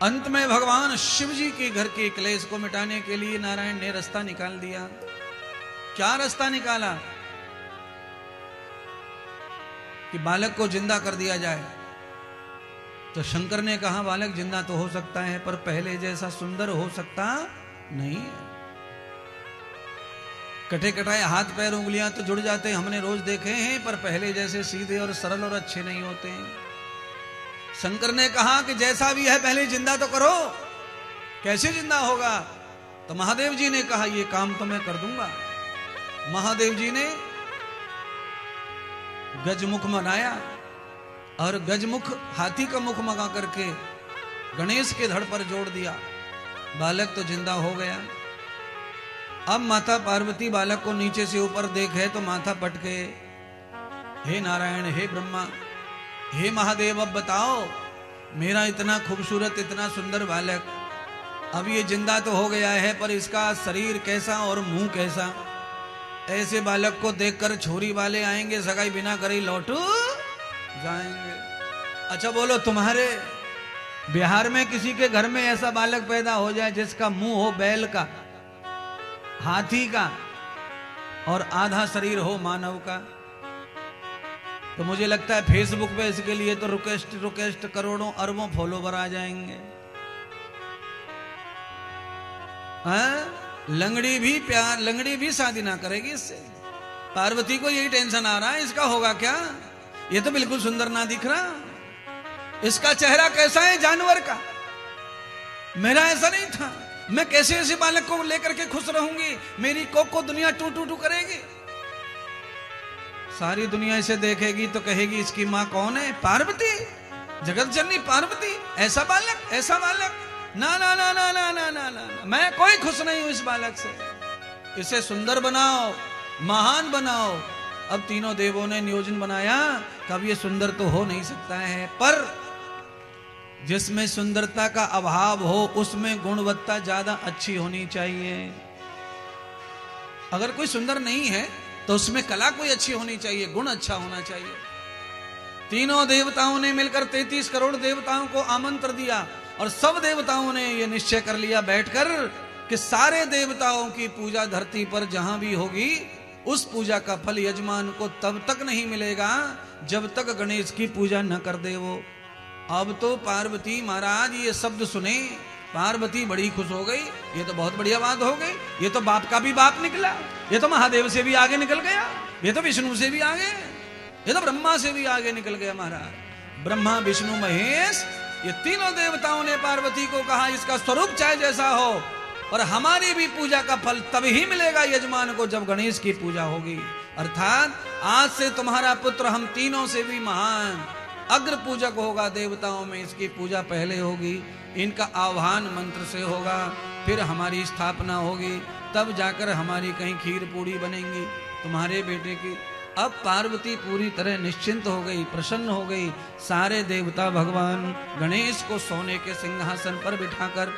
अंत में भगवान शिव जी के घर के क्लेश को मिटाने के लिए नारायण ने रास्ता निकाल दिया। क्या रास्ता निकाला? कि बालक को जिंदा कर दिया जाए। तो शंकर ने कहा बालक जिंदा तो हो सकता है, पर पहले जैसा सुंदर हो सकता नहीं है। कटे कटाए हाथ पैर उंगलियां तो जुड़ जाते, हमने रोज देखे हैं, पर पहले जैसे सीधे और सरल और अच्छे नहीं होते हैं। शंकर ने कहा कि जैसा भी है पहले जिंदा तो करो। कैसे जिंदा होगा? तो महादेव जी ने कहा ये काम तो मैं कर दूंगा। महादेव जी ने गजमुख बनाया और गजमुख हाथी का मुख मंगा करके गणेश के धड़ पर जोड़ दिया। बालक तो जिंदा हो गया। अब माता पार्वती बालक को नीचे से ऊपर देखे तो माथा पटके, हे नारायण, हे ब्रह्मा, हे महादेव, अब बताओ मेरा इतना खूबसूरत इतना सुंदर बालक अब ये जिंदा तो हो गया है, पर इसका शरीर कैसा और मुंह कैसा? ऐसे बालक को देखकर छोरी वाले आएंगे, सगाई बिना करे लौटू जाएंगे। अच्छा बोलो, तुम्हारे बिहार में किसी के घर में ऐसा बालक पैदा हो जाए जिसका मुंह हो बैल का, हाथी का और आधा शरीर हो मानव का, तो मुझे लगता है फेसबुक पे इसके लिए तो रिक्वेस्ट करोड़ों अरबों फॉलोवर आ जाएंगे। लंगड़ी भी शादी ना करेगी इससे। पार्वती को यही टेंशन आ रहा है, इसका होगा क्या? ये तो बिल्कुल सुंदर ना दिख रहा। इसका चेहरा कैसा है? जानवर का। मेरा ऐसा नहीं था। मैं कैसे ऐसे बालक को लेकर के खुश रहूंगी? मेरी कोक को दुनिया टू टू टू करेगी। सारी दुनिया इसे देखेगी तो कहेगी इसकी मां कौन है? पार्वती, जगत जननी पार्वती। ऐसा बालक, ऐसा बालक, ना ना ना ना ना ना ना ना, मैं कोई खुश नहीं हूं इस बालक से। इसे सुंदर बनाओ, महान बनाओ। अब तीनों देवों ने नियोजन बनाया, कब ये सुंदर तो हो नहीं सकता है, पर जिसमें सुंदरता का अभाव हो उसमें गुणवत्ता ज्यादा अच्छी होनी चाहिए। अगर कोई सुंदर नहीं है तो उसमें कला कोई अच्छी होनी चाहिए, गुण अच्छा होना चाहिए। तीनों देवताओं ने मिलकर 33 करोड़ देवताओं को आमंत्रण दिया और सब देवताओं ने यह निश्चय कर लिया बैठकर कि सारे देवताओं की पूजा धरती पर जहां भी होगी उस पूजा का फल यजमान को तब तक नहीं मिलेगा जब तक गणेश की पूजा न कर दे वो। अब तो पार्वती महाराज ये शब्द सुने, पार्वती बड़ी खुश हो गई। ये तो बहुत बढ़िया बात हो गई। ये तो बाप का भी बाप निकला। ये तो महादेव से भी आगे निकल गया। ये तो विष्णु से भी आगे, ये तो ब्रह्मा से भी आगे निकल गया महाराज। ब्रह्मा विष्णु महेश ये तीनों देवताओं ने पार्वती को कहा इसका स्वरूप चाहे जैसा हो और हमारी भी पूजा का फल तभी मिलेगा यजमान को जब गणेश की पूजा होगी। अर्थात आज से तुम्हारा पुत्र हम तीनों से भी महान अग्र पूजक होगा देवताओं में। इसकी पूजा पहले होगी, इनका आह्वान मंत्र से होगा, फिर हमारी स्थापना होगी, तब जाकर हमारी कहीं खीर पूड़ी बनेंगी तुम्हारे बेटे की। अब पार्वती पूरी तरह निश्चिंत हो गई, प्रसन्न हो गई। सारे देवता भगवान गणेश को सोने के सिंहासन पर बिठाकर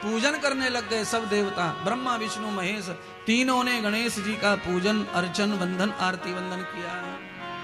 पूजन करने लग गए। सब देवता ब्रह्मा विष्णु महेश तीनों ने गणेश जी का पूजन अर्चन वंदन आरती वंदन किया।